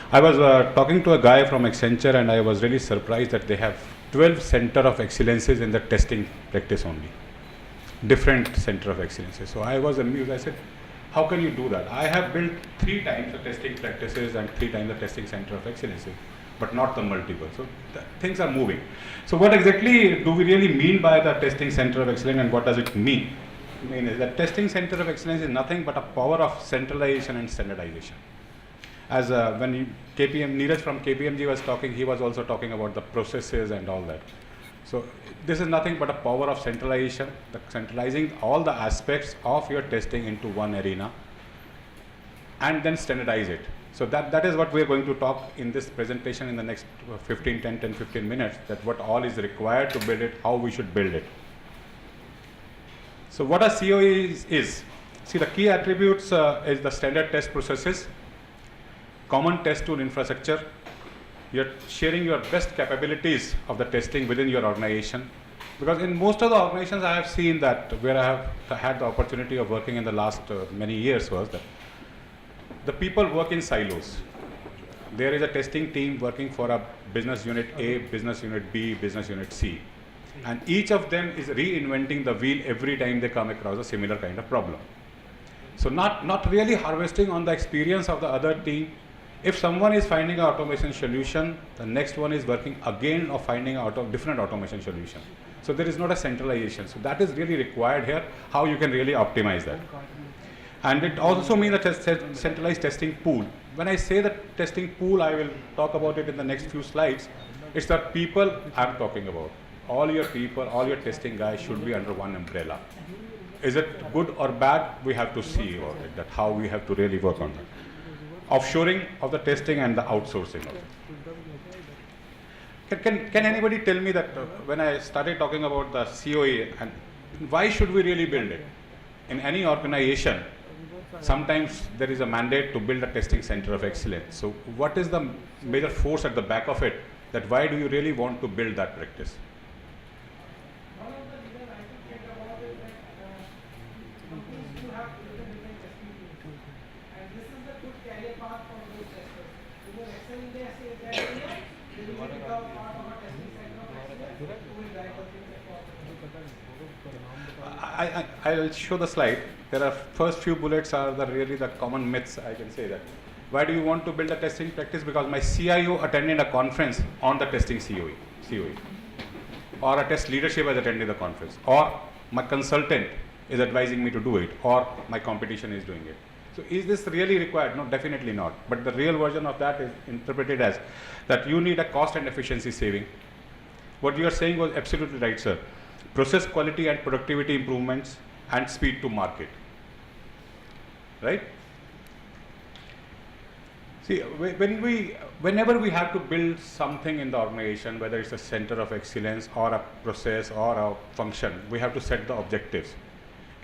I was talking to a guy from Accenture, and I was really surprised that they have 12 center of excellences in the testing practice only. Different center of excellences. So I was amused. I said, how can you do that? I have built 3 times the testing practices and 3 times the testing center of excellences, but not the multiple. So things are moving. So what exactly do we really mean by the testing center of excellence, and what does it mean? I mean is that testing center of excellence is nothing but a power of centralization and standardization. As when Neeraj from KPMG was talking, he was also talking about the processes and all that. So this is nothing but a power of centralization, centralizing all the aspects of your testing into one arena and then standardize it. So that is what we are going to talk in this presentation in the next 10-15 minutes, that what all is required to build it, how we should build it. So what a COE is. See, the key attributes is the standard test processes, common test tool infrastructure. You're sharing your best capabilities of the testing within your organization. Because in most of the organizations I have seen that, where I have had the opportunity of working in the last many years, was that the people work in silos. There is a testing team working for a business unit A, business unit B, business unit C. And each of them is reinventing the wheel every time they come across a similar kind of problem. So not really harvesting on the experience of the other team. If someone is finding an automation solution, the next one is working again of finding a different automation solution. So there is not a centralization. So that is really required here, how you can really optimize that. And it also means a centralized testing pool. When I say the testing pool, I will talk about it in the next few slides. It's the people I'm talking about. All your people, all your testing guys should be under one umbrella. Is it good or bad? We have to see about it, that how we have to really work on that. Offshoring of the testing and the outsourcing of it. Can anybody tell me that when I started talking about the COE, and why should we really build it? In any organization, sometimes there is a mandate to build a testing center of excellence. So what is the major force at the back of it, that why do you really want to build that practice? I'll show the slide. There are first few bullets are really the common myths, I can say that. Why do you want to build a testing practice? Because my CIO attended a conference on the testing COE. Or a test leadership has attended the conference. Or my consultant is advising me to do it. Or my competition is doing it. So is this really required? No, definitely not. But the real version of that is interpreted as that you need a cost and efficiency saving. What you are saying was absolutely right, sir. Process quality and productivity improvements and speed to market. Right? See, whenever we have to build something in the organization, whether it's a center of excellence or a process or a function, we have to set the objectives.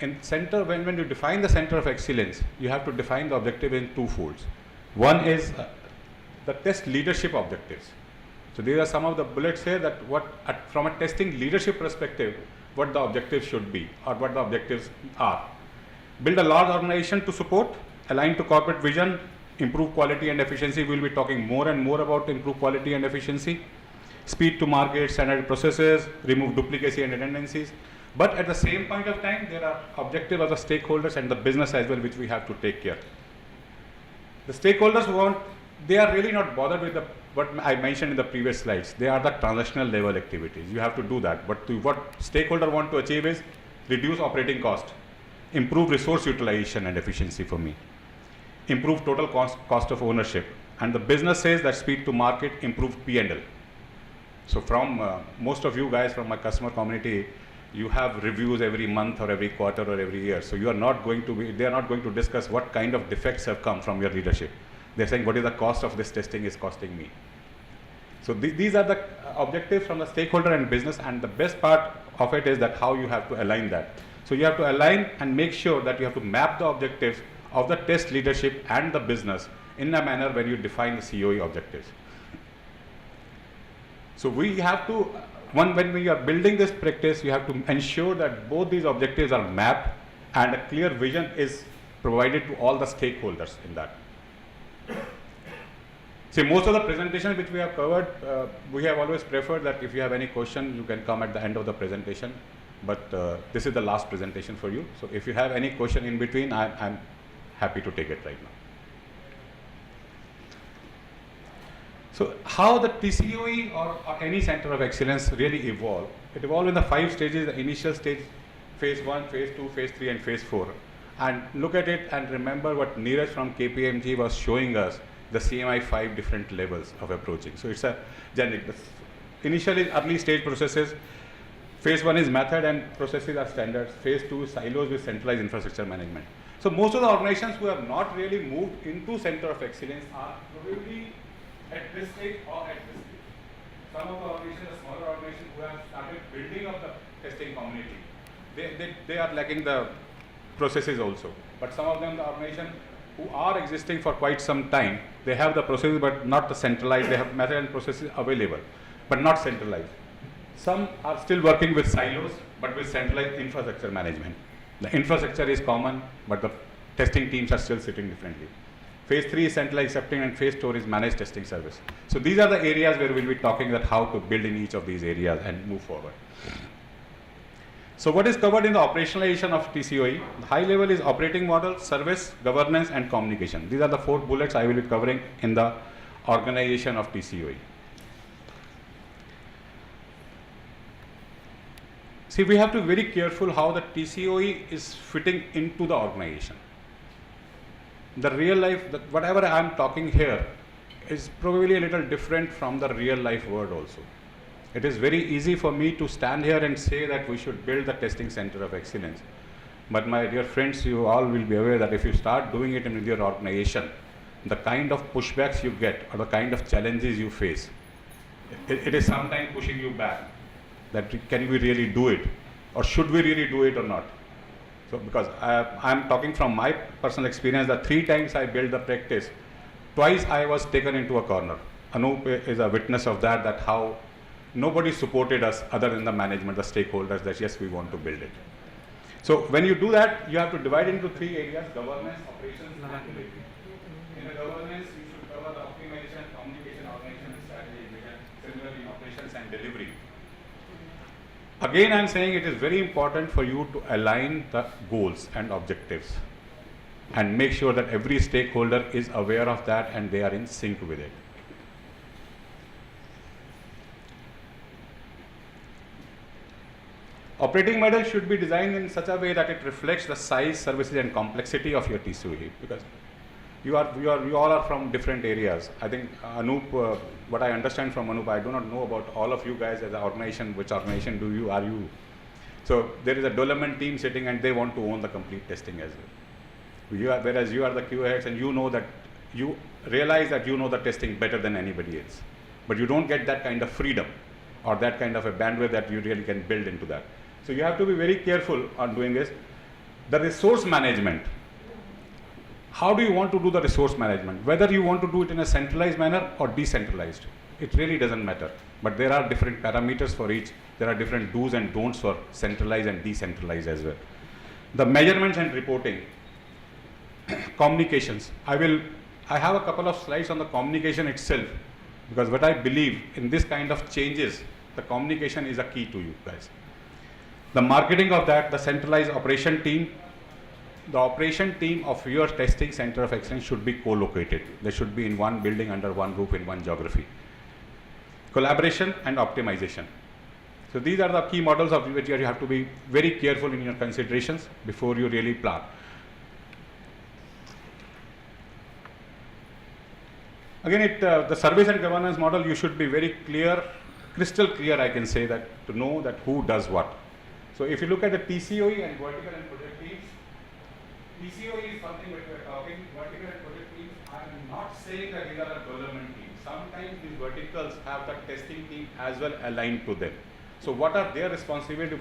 In center, when you define the center of excellence, you have to define the objective in two folds. One is the test leadership objectives. So these are some of the bullets here that from a testing leadership perspective, what the objectives should be or what the objectives are. Build a large organization to support, align to corporate vision, improve quality and efficiency. We will be talking more and more about improve quality and efficiency. Speed to market, standard processes, remove duplicacy and redundancies. But at the same point of time, there are objectives of the stakeholders and the business as well, which we have to take care. The stakeholders they are really not bothered with what I mentioned in the previous slides. They are the transactional level activities. You have to do that. But what stakeholder want to achieve is reduce operating cost, improve resource utilization and efficiency for me, improve total cost of ownership. And the business says that speed to market, improve P&L. So from most of you guys from my customer community, you have reviews every month or every quarter or every year. So they are not going to discuss what kind of defects have come from your leadership. They're saying what is the cost of this testing is costing me. So these are the objectives from the stakeholder and business, and the best part of it is that how you have to align that. So you have to align and make sure that you have to map the objectives of the test leadership and the business in a manner when you define the COE objectives. So we have to, when we are building this practice, you have to ensure that both these objectives are mapped and a clear vision is provided to all the stakeholders in that. See, most of the presentations which we have covered, we have always preferred that if you have any question, you can come at the end of the presentation. But this is the last presentation for you. So if you have any question in between, I'm happy to take it right now. So how the TCOE or any center of excellence really evolve? It evolved in the 5 stages, the initial stage, phase 1, phase 2, phase 3 and phase 4. And look at it and remember what Neeraj from KPMG was showing us, the CMI 5 different levels of approaching. So it's a generic. Initially, early stage processes, phase 1 is method and processes are standards. Phase 2 is silos with centralized infrastructure management. So most of the organizations who have not really moved into center of excellence are probably at this stage or at this stage. Some of the organizations, the smaller organizations who have started building up the testing community, they are lacking the processes also. But some of them, the organizations who are existing for quite some time, they have the processes but not the centralized. They have method and processes available, but not centralized. Some are still working with silos, but with centralized infrastructure management. The infrastructure is common, but the testing teams are still sitting differently. Phase 3 is centralized accepting and phase 4 is managed testing service. So these are the areas where we'll be talking that how to build in each of these areas and move forward. So what is covered in the operationalization of TCOE? The high level is operating model, service, governance and communication. These are the 4 bullets I will be covering in the organization of TCOE. See, we have to be very careful how the TCOE is fitting into the organization. The real life, whatever I am talking here is probably a little different from the real life world also. It is very easy for me to stand here and say that we should build the testing center of excellence. But my dear friends, you all will be aware that if you start doing it in your organization, the kind of pushbacks you get or the kind of challenges you face, it is sometimes pushing you back. That can we really do it? Or should we really do it or not? So because I'm talking from my personal experience that 3 times I built the practice, twice I was taken into a corner. Anup is a witness of that, that how nobody supported us other than the management, the stakeholders, that yes, we want to build it. So when you do that, you have to divide into 3 areas: governance, operations, and delivery. In the governance, you should cover the optimization, communication, organization, strategy, vision, similarly in operations and delivery. Again, I am saying it is very important for you to align the goals and objectives and make sure that every stakeholder is aware of that and they are in sync with it. Operating model should be designed in such a way that it reflects the size, services and complexity of your TCOE, because you all are from different areas. I think Anup, what I understand from Anup, I do not know about all of you guys as an organization. Which organization are you? So there is a development team sitting and they want to own the complete testing as well. Whereas you are the QA heads and you know that you realize that you know the testing better than anybody else, but you don't get that kind of freedom or that kind of a bandwidth that you really can build into that. So you have to be very careful on doing this. The resource management. How do you want to do the resource management? Whether you want to do it in a centralized manner or decentralized, it really doesn't matter. But there are different parameters for each. There are different do's and don'ts for centralized and decentralized as well. The measurements and reporting. Communications. I have a couple of slides on the communication itself, because what I believe in this kind of changes, the communication is a key to you guys. The marketing of that, the centralized operation team. The operation team of your testing center of excellence should be co-located. They should be in one building under one roof in one geography. Collaboration and optimization. So these are the key models of which you have to be very careful in your considerations before you really plan. Again, the service and governance model, you should be very clear, crystal clear, I can say that, to know that who does what. So if you look at the TCOE and vertical and project teams, TCOE is something that we are talking. Vertical and project teams, I am not saying that these are the development teams. Sometimes these verticals have the testing team as well aligned to them. So what are their responsibilities?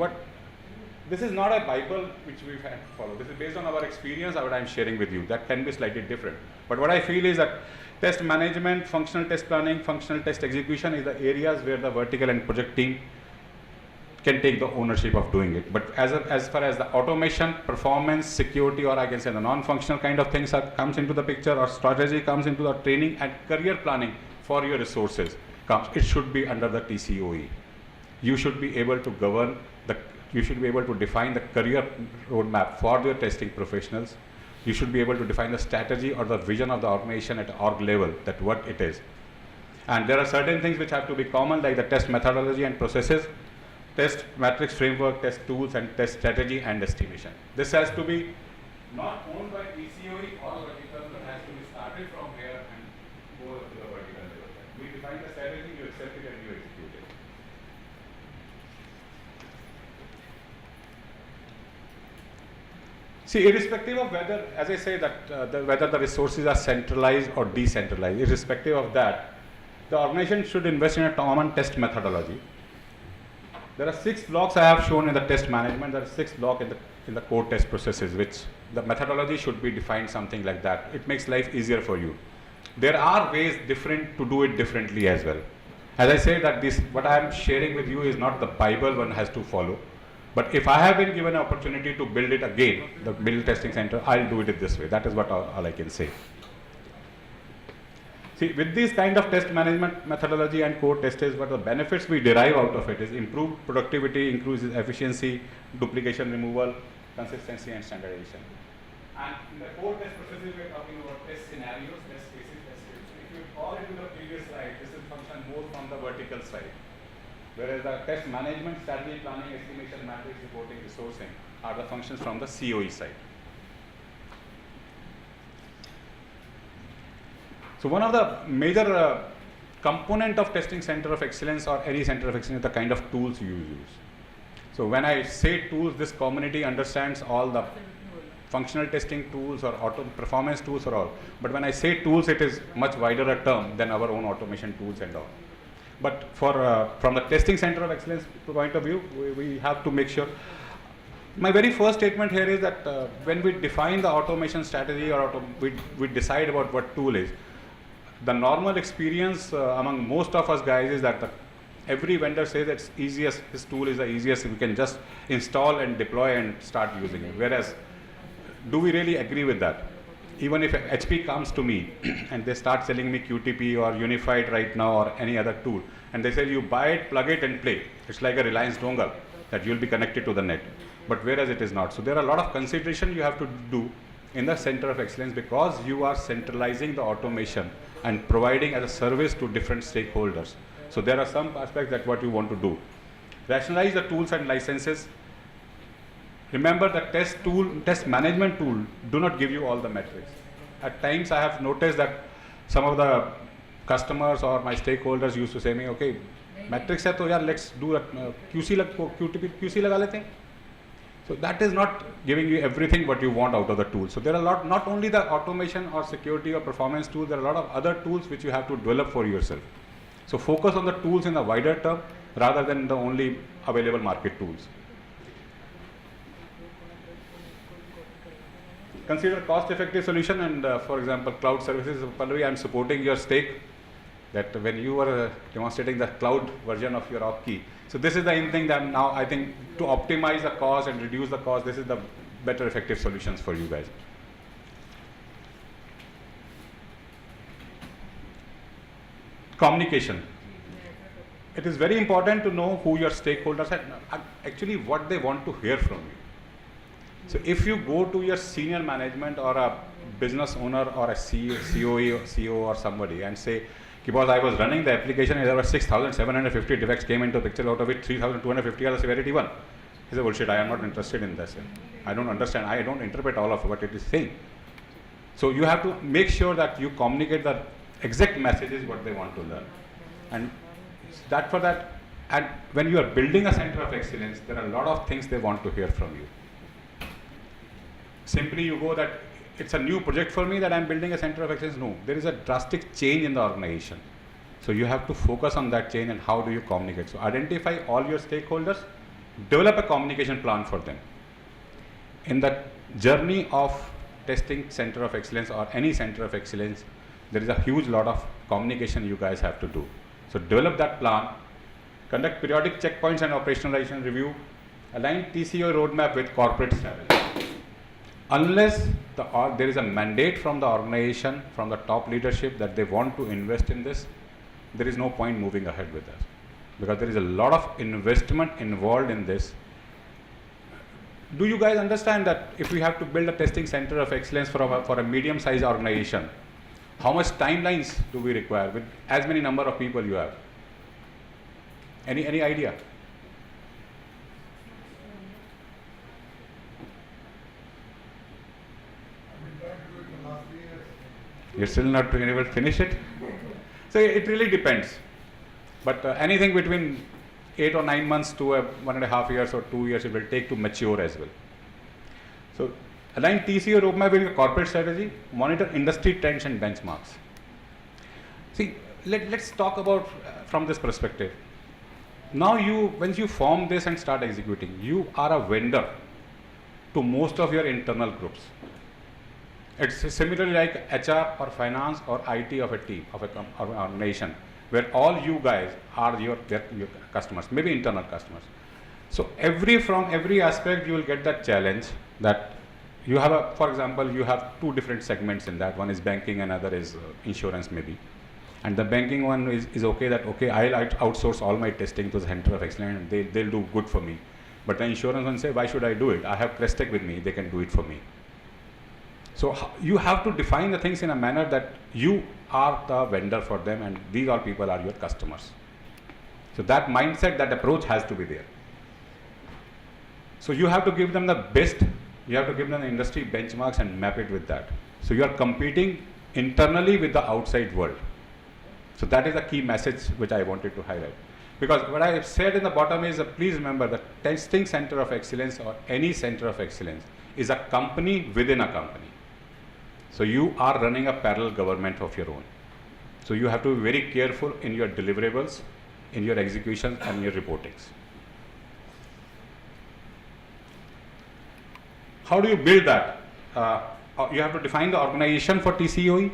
This is not a Bible which we have to follow. This is based on our experience, what I am sharing with you. That can be slightly different. But what I feel is that test management, functional test planning, functional test execution is the areas where the vertical and project team can take the ownership of doing it. But as far as the automation, performance, security, or I can say the non-functional kind of things comes into the picture, or strategy comes into the training and career planning for your resources comes, it should be under the TCOE. You should be able to govern you should be able to define the career roadmap for your testing professionals. You should be able to define the strategy or the vision of the organization at org level, that what it is. And there are certain things which have to be common, like the test methodology and processes, test matrix framework, test tools, and test strategy and estimation. This has to be not owned by TCOE or vertical, but has to be started from here and go up to the vertical level. We define the strategy, you accept it, and you execute it. See, irrespective of whether, as I say, that whether the resources are centralized or decentralized, irrespective of that, the organization should invest in a common test methodology. There are 6 blocks I have shown in the test management. There are 6 blocks in the core test processes, which the methodology should be defined something like that. It makes life easier for you. There are ways different to do it differently as well. As I say that what I am sharing with you is not the Bible one has to follow. But if I have been given an opportunity to build it again, the build testing center, I'll do it this way. That is what all I can say. See, with this kind of test management methodology and core tests, what the benefits we derive out of it is improved productivity, increases efficiency, duplication removal, consistency, and standardization. And in the core test processes, we're talking about test scenarios, test cases, test scripts. If you recall it in the previous slide, this is function more from the vertical side. Whereas the test management, strategy, planning, estimation, matrix, reporting, resourcing are the functions from the COE side. So one of the major component of testing center of excellence or any center of excellence is the kind of tools you use. So when I say tools, this community understands all the functional testing tools or auto performance tools or all. But when I say tools, it is much wider a term than our own automation tools and all. But from the testing center of excellence point of view, we have to make sure. My very first statement here is that when we define the automation strategy or we decide about what tool is, the normal experience among most of us guys is that every vendor says it's easiest, his tool is the easiest, we can just install and deploy and start using it. Whereas, do we really agree with that? Even if HP comes to me and they start selling me QTP or Unified right now or any other tool, and they say you buy it, plug it and play. It's like a Reliance dongle that you'll be connected to the net. But whereas it is not. So there are a lot of consideration you have to do in the center of excellence because you are centralizing the automation and providing as a service to different stakeholders. So there are some aspects that what you want to do. Rationalize the tools and licenses. Remember the test management tool do not give you all the metrics. At times I have noticed that some of the customers or my stakeholders used to say me, okay, metrics hai to yaar let's do a QC laga lete hain. So that is not giving you everything what you want out of the tool. So there are not only the automation or security or performance tools, there are a lot of other tools which you have to develop for yourself. So focus on the tools in the wider term rather than the only available market tools. Consider cost-effective solution and for example, cloud services. Pallavi, I am supporting your stake that when you were demonstrating the cloud version of your OpKey. So this is the thing that now I think to optimize the cost and reduce the cost, this is the better effective solutions for you guys. Communication. It is very important to know who your stakeholders are, actually what they want to hear from you. So if you go to your senior management or a business owner or a COE or CEO or somebody and say, because I was running the application and there were 6,750 defects came into the picture, out of it 3,250 are the severity 1. He said, bullshit, I am not interested in this. I don't understand, I don't interpret all of what it is saying. So you have to make sure that you communicate the exact messages what they want to learn. And that for that, and when you are building a center of excellence, there are a lot of things they want to hear from you. Simply you go that it's a new project for me that I'm building a center of excellence. No, there is a drastic change in the organization. So you have to focus on that change and how do you communicate. So identify all your stakeholders, develop a communication plan for them. In the journey of testing center of excellence or any center of excellence, there is a huge lot of communication you guys have to do. So develop that plan, Conduct periodic checkpoints and operationalization review. Align TCO roadmap with corporate strategy. Unless there is a mandate from the organization, from the top leadership that they want to invest in this, there is no point moving ahead with this. Because there is a lot of investment involved in this. Do you guys understand that if we have to build a testing center of excellence for a medium-sized organization, how much timelines do we require with as many number of people you have? Any idea? You're still not being able to finish it? So it really depends. But anything between 8 or 9 months to 1.5 years or 2 years it will take to mature as well. So align TCO roadmap with your corporate strategy, monitor industry trends and benchmarks. See, let's talk about from this perspective. Now when you form this and start executing, you are a vendor to most of your internal groups. It's similarly like HR or finance or IT of a team, of an organization, where all you guys are your customers, maybe internal customers. So from every aspect you will get that challenge that you have for example, you have two different segments in that. One is banking, another is insurance maybe. And the banking one is okay that, okay, I'll outsource all my testing to the center of excellence and they'll do good for me. But the insurance one say, why should I do it? I have Crestech with me, they can do it for me. So you have to define the things in a manner that you are the vendor for them and these all people are your customers. So that mindset, that approach has to be there. So you have to give them the best, you have to give them the industry benchmarks and map it with that. So you are competing internally with the outside world. So that is the key message which I wanted to highlight. Because what I have said in the bottom is, please remember the testing center of excellence or any center of excellence is a company within a company. So you are running a parallel government of your own. So you have to be very careful in your deliverables, in your execution and your reportings. How do you build that? You have to define the organization for TCOE.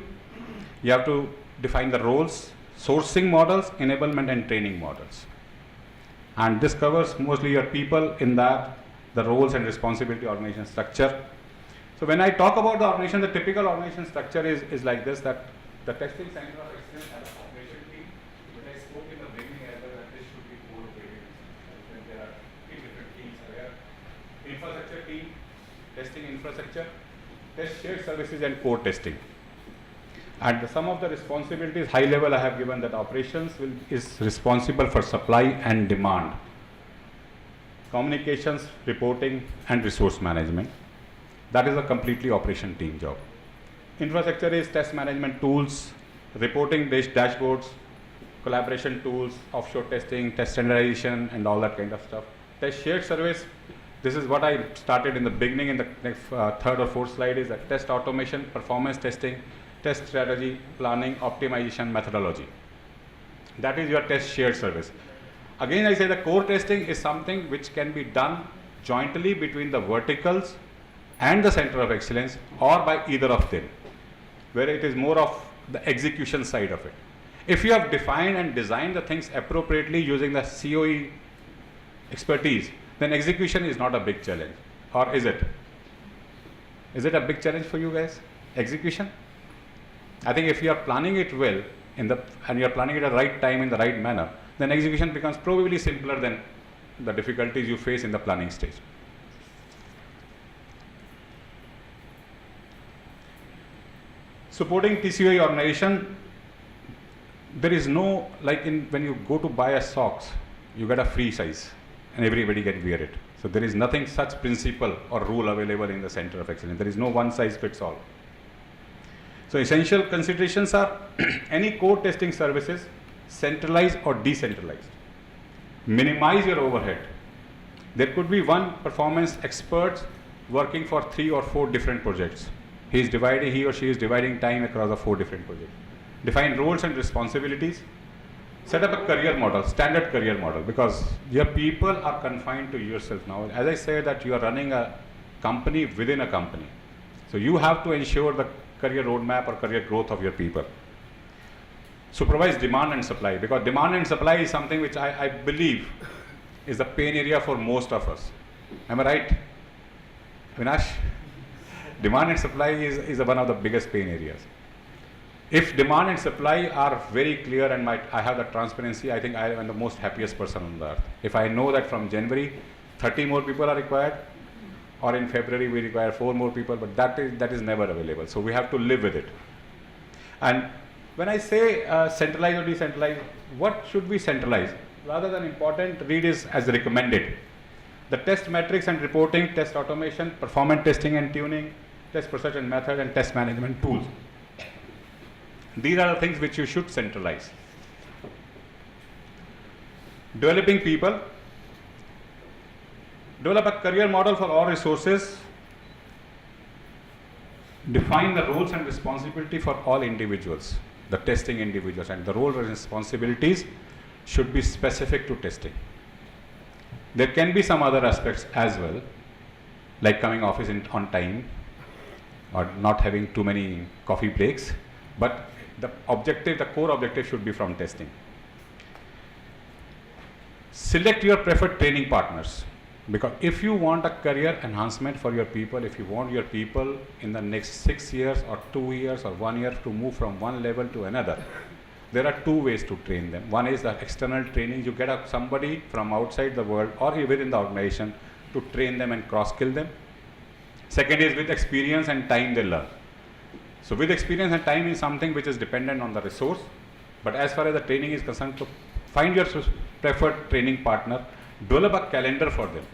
You have to define the roles, sourcing models, enablement and training models. And this covers mostly your people in that, the roles and responsibility organization structure. So when I talk about the organization, the typical organization structure is like this, that the testing center of excellence has an operation team, which I spoke in the beginning as well, that this should be co-located. There are 3 different teams there. Infrastructure team, testing infrastructure, test shared services and core testing. And some of the responsibilities, high level I have given that operations is responsible for supply and demand, communications, reporting and resource management. That is a completely operation team job. Infrastructure is test management tools, reporting based dashboards, collaboration tools, offshore testing, test standardization and all that kind of stuff. Test shared service, this is what I started in the beginning in the next, third or fourth slide is that test automation, performance testing, test strategy, planning, optimization, methodology. That is your test shared service. Again, I say the core testing is something which can be done jointly between the verticals and the center of excellence or by either of them, where it is more of the execution side of it. If you have defined and designed the things appropriately using the COE expertise, then execution is not a big challenge. Or is it? Is it a big challenge for you guys? Execution? I think if you are planning it well and you are planning it at the right time in the right manner, then execution becomes probably simpler than the difficulties you face in the planning stage. Supporting TCOE organization, there is no, like when you go to buy a socks, you get a free size and everybody can wear it. So there is nothing such principle or rule available in the center of excellence. There is no one size fits all. So essential considerations are any core testing services, centralized or decentralized. Minimize your overhead. There could be one performance expert working for 3 or 4 different projects. He or she is dividing time across the 4 different projects. Define roles and responsibilities. Set up a career model, standard career model, because your people are confined to yourself now. As I said that you are running a company within a company. So you have to ensure the career roadmap or career growth of your people. Supervise demand and supply, because demand and supply is something which I believe is the pain area for most of us. Am I right, Vinash? Demand and supply is one of the biggest pain areas. If demand and supply are very clear and I have the transparency, I think I am the most happiest person on the earth. If I know that from January 30 more people are required, or in February we require 4 more people, but that is never available. So we have to live with it. And when I say centralize or decentralize, what should we centralize? Rather than important, read is as recommended. The test metrics and reporting, test automation, performance testing and tuning, test process and method, and test management tools. These are the things which you should centralize. Developing people. Develop a career model for all resources. Define the roles and responsibility for all individuals, the testing individuals, and the roles and responsibilities should be specific to testing. There can be some other aspects as well, like coming office on time or not having too many coffee breaks, but the core objective should be from testing. Select your preferred training partners, because if you want a career enhancement for your people, if you want your people in the next 6 years or 2 years or 1 year to move from one level to another, there are 2 ways to train them. One is the external training. You get somebody from outside the world or within the organization to train them and cross-skill them. Second is with experience and time they learn. So with experience and time is something which is dependent on the resource, but as far as the training is concerned, to find your preferred training partner, develop a calendar for them,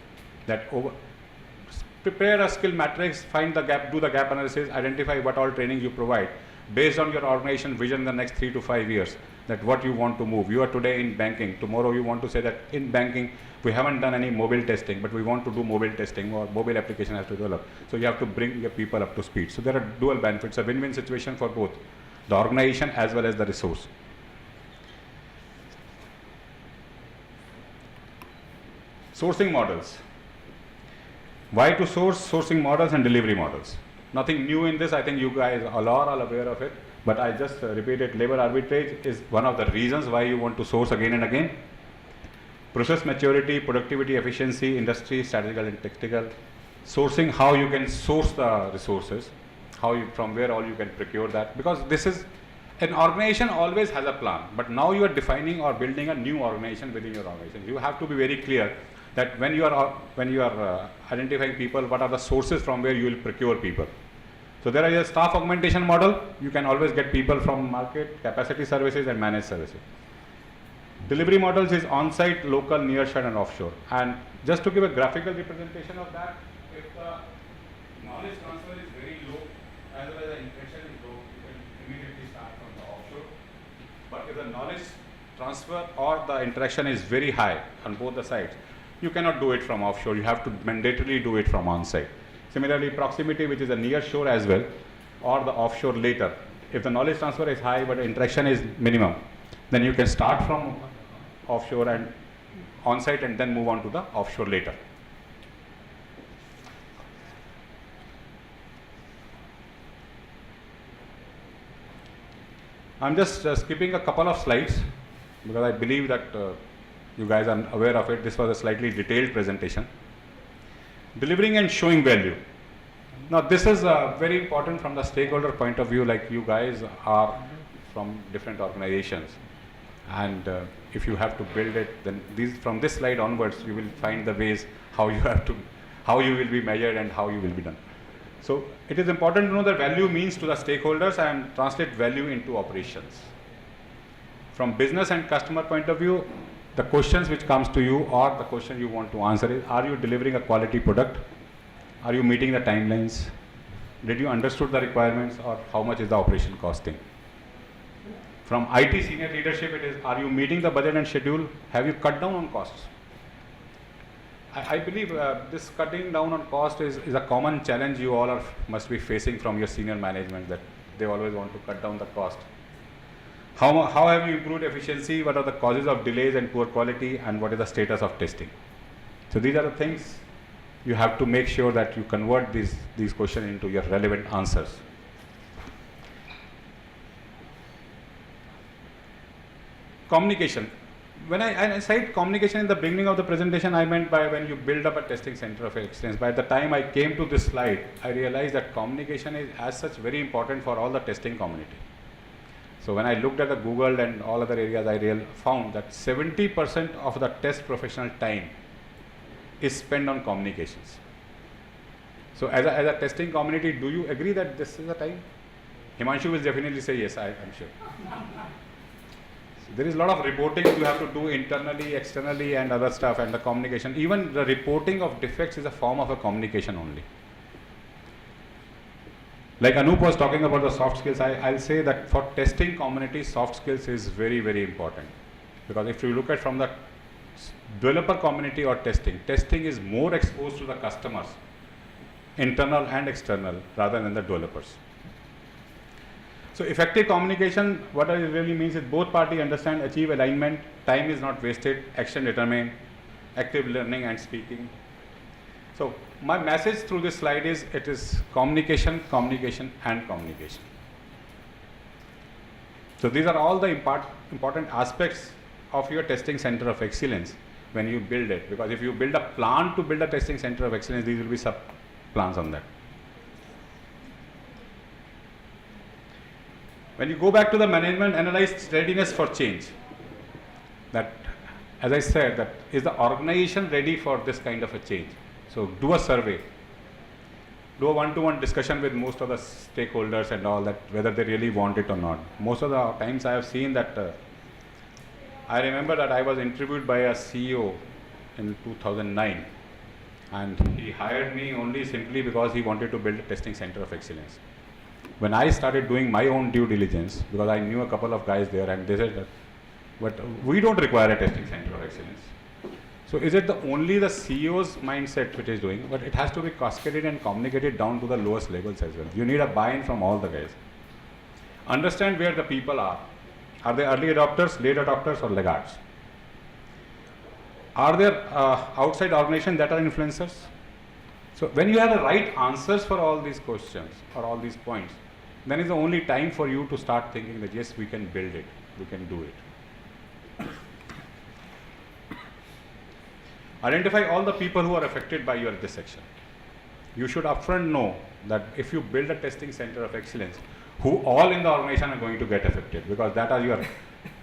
prepare a skill matrix, find the gap, do the gap analysis, identify what all training you provide based on your organization vision in the next 3 to 5 years, that what you want to move. You are today in banking, tomorrow you want to say that in banking we haven't done any mobile testing, but we want to do mobile testing, or mobile application has to develop. So you have to bring your people up to speed. So there are dual benefits, a win-win situation for both the organization as well as the resource. Sourcing models. Why to source? Sourcing models and delivery models. Nothing new in this. I think you guys are all aware of it, but I just repeat it. Labor arbitrage is one of the reasons why you want to source again and again. Process maturity, productivity, efficiency, industry, strategical and tactical. Sourcing, how you can source the resources, from where all you can procure that. Because this is, an organization always has a plan, but now you are defining or building a new organization within your organization. You have to be very clear that when you are identifying people, what are the sources from where you will procure people. So there is a staff augmentation model. You can always get people from market, capacity services, and managed services. Delivery models is on-site, local, nearshore, and offshore. And just to give a graphical representation of that, if the knowledge transfer is very low, as well as the interaction is low, you can immediately start from the offshore. But if the knowledge transfer or the interaction is very high on both the sides, you cannot do it from offshore. You have to mandatorily do it from on-site. Similarly, proximity, which is a near shore as well, or the offshore later. If the knowledge transfer is high but the interaction is minimum, then you can start from offshore and on-site and then move on to the offshore later. I'm just skipping a couple of slides because I believe that you guys are aware of it. This was a slightly detailed presentation. Delivering and showing value. Now this is very important from the stakeholder point of view, like you guys are from different organizations. And if you have to build it, then from this slide onwards, you will find the ways how you will be measured and how you will be done. So it is important to know that value means to the stakeholders and translate value into operations. From business and customer point of view, the questions which comes to you or the question you want to answer is, are you delivering a quality product? Are you meeting the timelines? Did you understood the requirements, or how much is the operation costing? From IT senior leadership, it is, are you meeting the budget and schedule? Have you cut down on costs? I believe this cutting down on cost is a common challenge you all must be facing from your senior management, that they always want to cut down the cost. How have you improved efficiency? What are the causes of delays and poor quality, and what is the status of testing? So these are the things you have to make sure that you convert these questions into your relevant answers. communication. When I said communication in the beginning of the presentation, I meant by when you build up a testing center of excellence. By the time I came to this slide, I realized that communication is as such very important for all the testing community. So when I looked at the Google and all other areas, I found that 70% of the test professional time is spent on communications. So as a testing community, do you agree that this is the time? Himanshu will definitely say yes, I'm sure. There is a lot of reporting you have to do internally, externally, and other stuff, and the communication. Even the reporting of defects is a form of a communication only. Like Anup was talking about the soft skills, I'll say that for testing community, soft skills is very, very important. Because if you look at from the developer community or testing is more exposed to the customers, internal and external, rather than the developers. So effective communication, what it really means is both parties understand, achieve alignment, time is not wasted, action determined, active learning and speaking. So my message through this slide is, it is communication, communication and communication. So these are all the important aspects of your testing center of excellence when you build it. Because if you build a plan to build a testing center of excellence, these will be sub plans on that. When you go back to the management, analyze readiness for change. That, as I said, that is the organization ready for this kind of a change? So do a survey. Do a one-to-one discussion with most of the stakeholders and all that, whether they really want it or not. Most of the times I have seen that, I remember that I was interviewed by a CEO in 2009, and he hired me only simply because he wanted to build a testing center of excellence. When I started doing my own due diligence, because I knew a couple of guys there, and they said that, but we don't require a testing center of excellence. So is it only the CEO's mindset which is doing, but it has to be cascaded and communicated down to the lowest levels as well. You need a buy-in from all the guys. Understand where the people are. Are they early adopters, late adopters, or laggards? Are there outside organizations that are influencers? So when you have the right answers for all these questions or all these points, then is the only time for you to start thinking that yes, we can build it, we can do it. Identify all the people who are affected by your dissection. You should upfront know that if you build a testing center of excellence, who all in the organization are going to get affected, because that are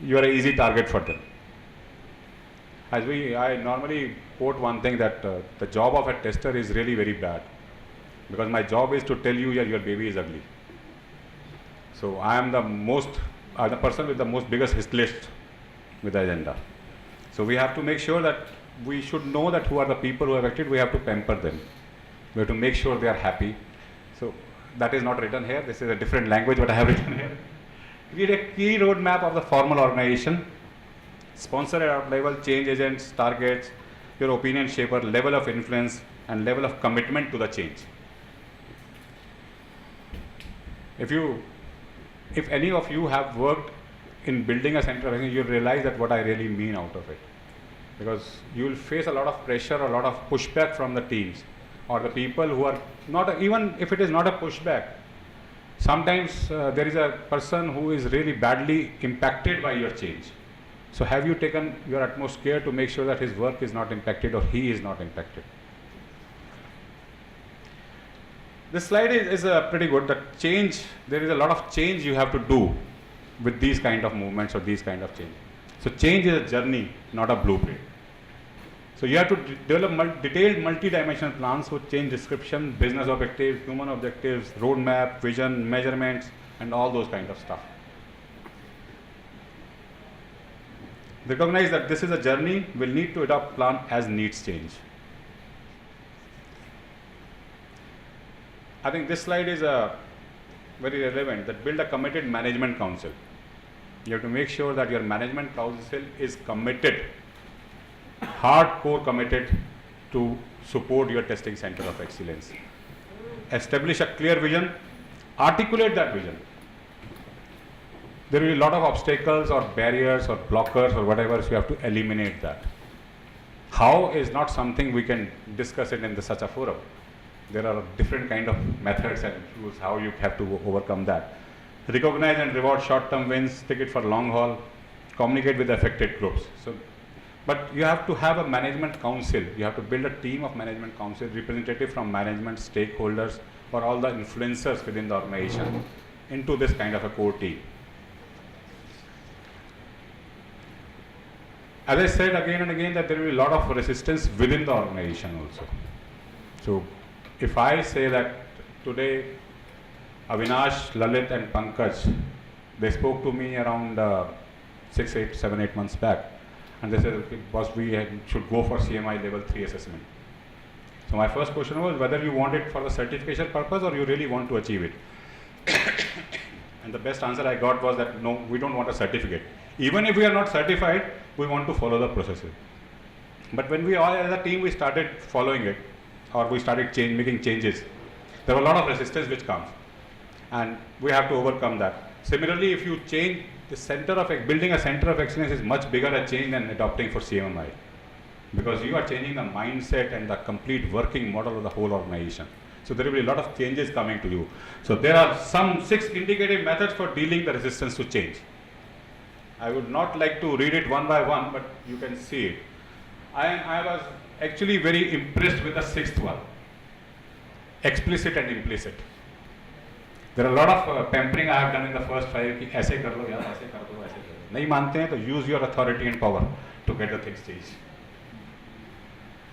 you are an easy target for them. I normally quote one thing that the job of a tester is really very bad, because my job is to tell you your baby is ugly. So I am the person with the most biggest hit list with the agenda. So we have to make sure that we should know that who are the people who are affected. We have to pamper them. We have to make sure they are happy. So that is not written here. This is a different language what I have written here. Read a key roadmap of the formal organization. Sponsor at level, change agents, targets, your opinion shaper, level of influence, and level of commitment to the change. If any of you have worked in building a center of excellence, you'll realize that what I really mean out of it. Because you will face a lot of pressure, a lot of pushback from the teams, or the people who are not, even if it is not a pushback, sometimes there is a person who is really badly impacted by your change. So have you taken your utmost care to make sure that his work is not impacted or he is not impacted? This slide is pretty good. That change, there is a lot of change you have to do with these kind of movements or these kind of change. So change is a journey, not a blueprint. So you have to develop detailed multi-dimensional plans with change description, business objectives, human objectives, roadmap, vision, measurements, and all those kind of stuff. Recognize that this is a journey. We'll need to adopt plan as needs change. I think this slide is very relevant, that build a committed management council. You have to make sure that your management council is committed, hardcore committed to support your testing center of excellence. Establish a clear vision, articulate that vision. There will be a lot of obstacles or barriers or blockers or whatever, so you have to eliminate that. How is not something we can discuss it in such a forum. There are different kind of methods and tools how you have to overcome that. Recognize and reward short-term wins, take it for long haul. communicate with the affected groups. So, but you have to have a management council. You have to build a team of management council, representative from management, stakeholders, or all the influencers within the organization into this kind of a core team. As I said again and again that there will be a lot of resistance within the organization also. So if I say that today Avinash, Lalit and Pankaj, they spoke to me around 7, 8 months back, and they said, okay, boss, we should go for CMI level 3 assessment. So my first question was whether you want it for the certification purpose or you really want to achieve it. And the best answer I got was that no, we don't want a certificate. Even if we are not certified, we want to follow the processes. But when we all as a team, we started following it, or we started making changes, there were a lot of resistance which comes. And we have to overcome that. Similarly, if you change the center of, building a center of excellence is much bigger a change than adopting for CMI. Because you are changing the mindset and the complete working model of the whole organization. So there will be a lot of changes coming to you. So there are some 6 indicative methods for dealing the resistance to change. I would not like to read it one by one, but you can see it. I was actually very impressed with the 6th one. Explicit and implicit. There are a lot of pampering I have done in the first 5 कि ऐसे कर लो यार, ऐसे कर दो, ऐसे कर दो. नहीं मानते हैं तो use your authority and power to get the things changed.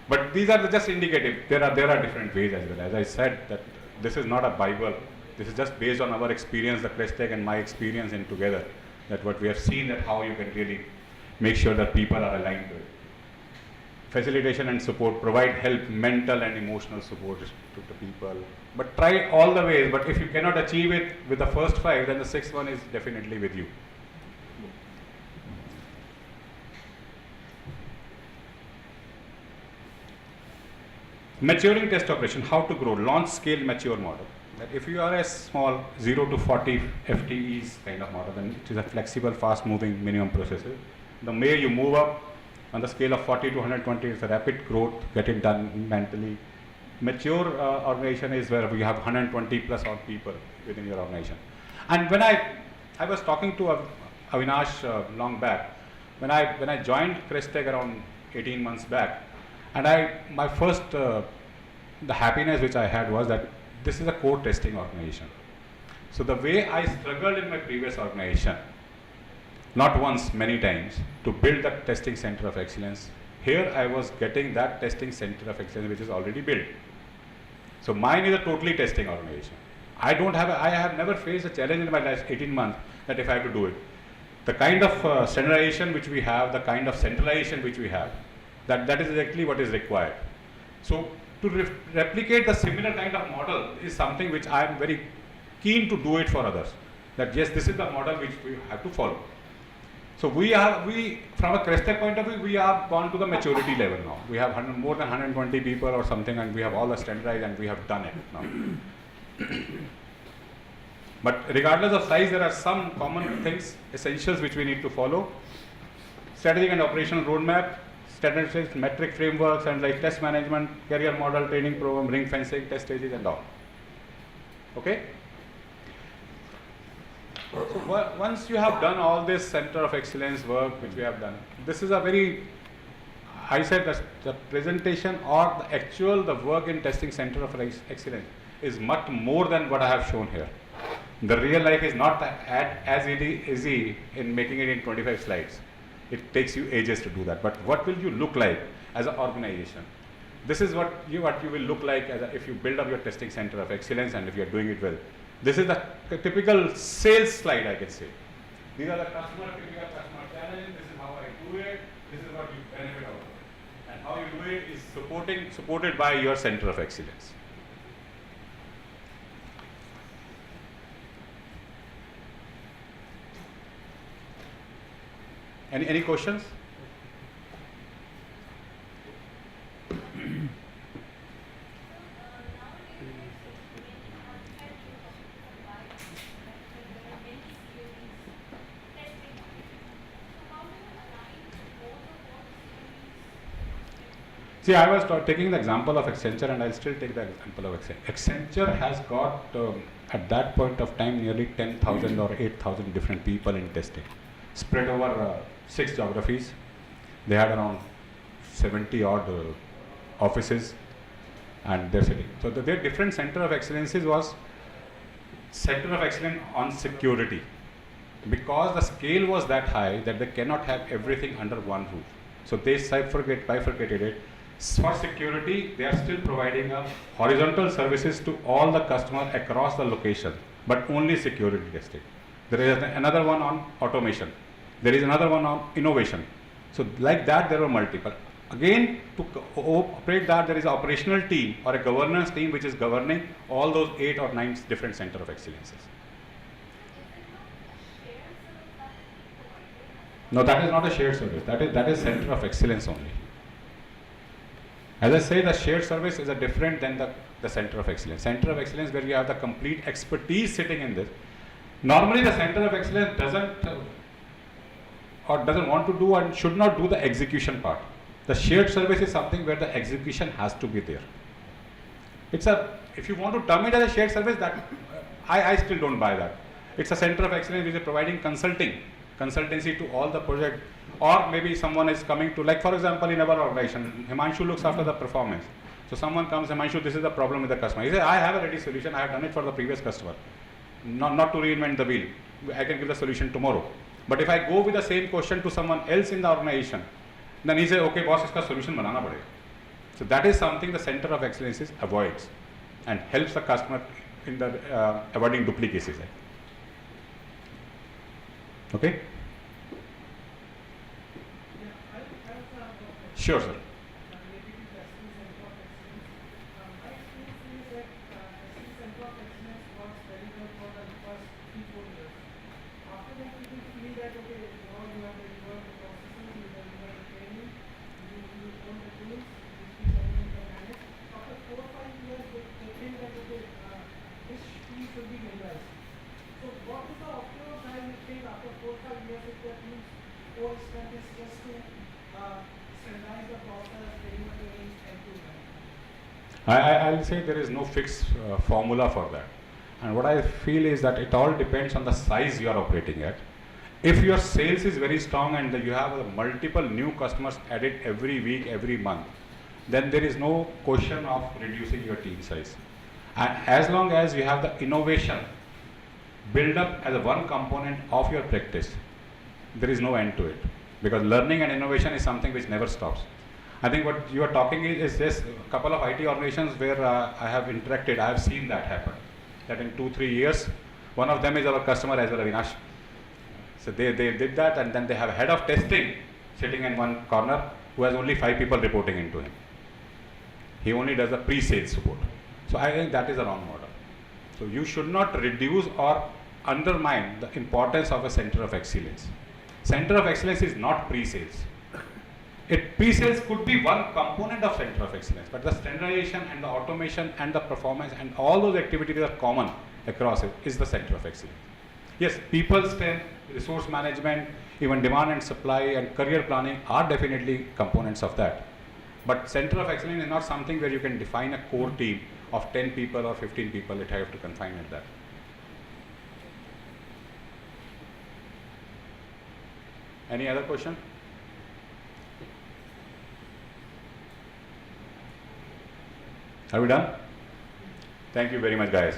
But these are just indicative. There are different ways as well. As I said, that this is not a Bible. This is just based on our experience, the Crestech and my experience in together. That what we have seen, that how you can really make sure that people are aligned to it. Facilitation and support, provide help, mental and emotional support to the people. But try all the ways. But if you cannot achieve it with the first 5, then the 6th one is definitely with you. Maturing test operation, how to grow, launch scale mature model. That if you are a small 0 to 40 FTEs kind of model, then it is a flexible, fast moving minimum processor. The more you move up on the scale of 40 to 120, it's a rapid growth, getting done mentally. Mature organization is where we have 120 plus odd people within your organization. And when I was talking to Avinash long back, when I joined Crestech around 18 months back, and my first, the happiness which I had was that this is a core testing organization. So the way I struggled in my previous organization, not once, many times, to build that testing center of excellence, here I was getting that testing center of excellence which is already built. So mine is a totally testing organization. I have never faced a challenge in my last 18 months that if I have to do it. The kind of standardization which we have, the kind of centralization which we have, that is exactly what is required. So to replicate the similar kind of model is something which I am very keen to do it for others. That yes, this is the model which we have to follow. So we from a Crestech point of view, we have gone to the maturity level now. We have more than 120 people or something, and we have all the standardized, and we have done it now. But regardless of size, there are some common things, essentials which we need to follow. Strategic and operational roadmap, standardized metric frameworks, and like test management, career model, training program, ring fencing, test stages, and all. Okay? So once you have done all this center of excellence work which we have done, this is a very, I said that the presentation or the work in testing center of excellence is much more than what I have shown here. The real life is not as easy in making it in 25 slides. It takes you ages to do that. But what will you look like as an organization? This is what you will look like if you build up your testing center of excellence and if you are doing it well. This is the typical sales slide, I can say. These are the typical customer challenge. This is how I do it. This is what you benefit out of it. And how you do it is supported by your center of excellence. Any questions? See, I was taking the example of Accenture, and I'll still take the example of Accenture. Accenture has got, at that point of time, nearly 10,000 or 8,000 different people in testing. spread over 6 geographies. They had around 70 odd offices, and they're sitting. So their different center of excellences was center of excellence on security, because the scale was that high that they cannot have everything under one roof. So they bifurcated it. For security, they are still providing a horizontal services to all the customers across the location, but only security testing. There is another one on automation. There is another one on innovation. So like that, there are multiple. Again, to operate that, there is an operational team or a governance team which is governing all those 8 or 9 different center of excellences. No, that is not a shared service. That is center of excellence only. As I say, the shared service is a different than the center of excellence. Center of excellence where you have the complete expertise sitting in this. Normally, the center of excellence doesn't want to do and should not do the execution part. The shared service is something where the execution has to be there. If you want to term it as a shared service, that I still don't buy that. It's a center of excellence which is providing consultancy to all the project, or maybe someone is coming to, like for example in our organization, Himanshu looks after the performance. So someone comes, Himanshu, this is the problem with the customer. He says, I have a ready solution, I have done it for the previous customer. Not to reinvent the wheel. I can give the solution tomorrow. But if I go with the same question to someone else in the organization, then he says, okay boss, iska solution banana padega. So that is something the center of excellence avoids and helps the customer in the avoiding duplicacies. Okay? Sure, sir. I'll say there is no fixed formula for that. And what I feel is that it all depends on the size you are operating at. If your sales is very strong and you have multiple new customers added every week, every month, then there is no question of reducing your team size. And as long as you have the innovation build up as a one component of your practice, there is no end to it. Because learning and innovation is something which never stops. I think what you are talking is just a couple of IT organizations where I have interacted. I have seen that happen. That in 2-3 years, one of them is our customer as well, Avinash. So they did that, and then they have a head of testing sitting in one corner who has only 5 people reporting into him. He only does the pre-sales support. So I think that is a wrong model. So you should not reduce or undermine the importance of a center of excellence. Center of excellence is not pre-sales. Pre-sales could be one component of center of excellence, but the standardization and the automation and the performance and all those activities are common across it is the center of excellence. Yes, people strength, resource management, even demand and supply and career planning are definitely components of that. But center of excellence is not something where you can define a core team of 10 people or 15 people. It have to confine at that. Any other question? Are we done? Thank you very much, guys.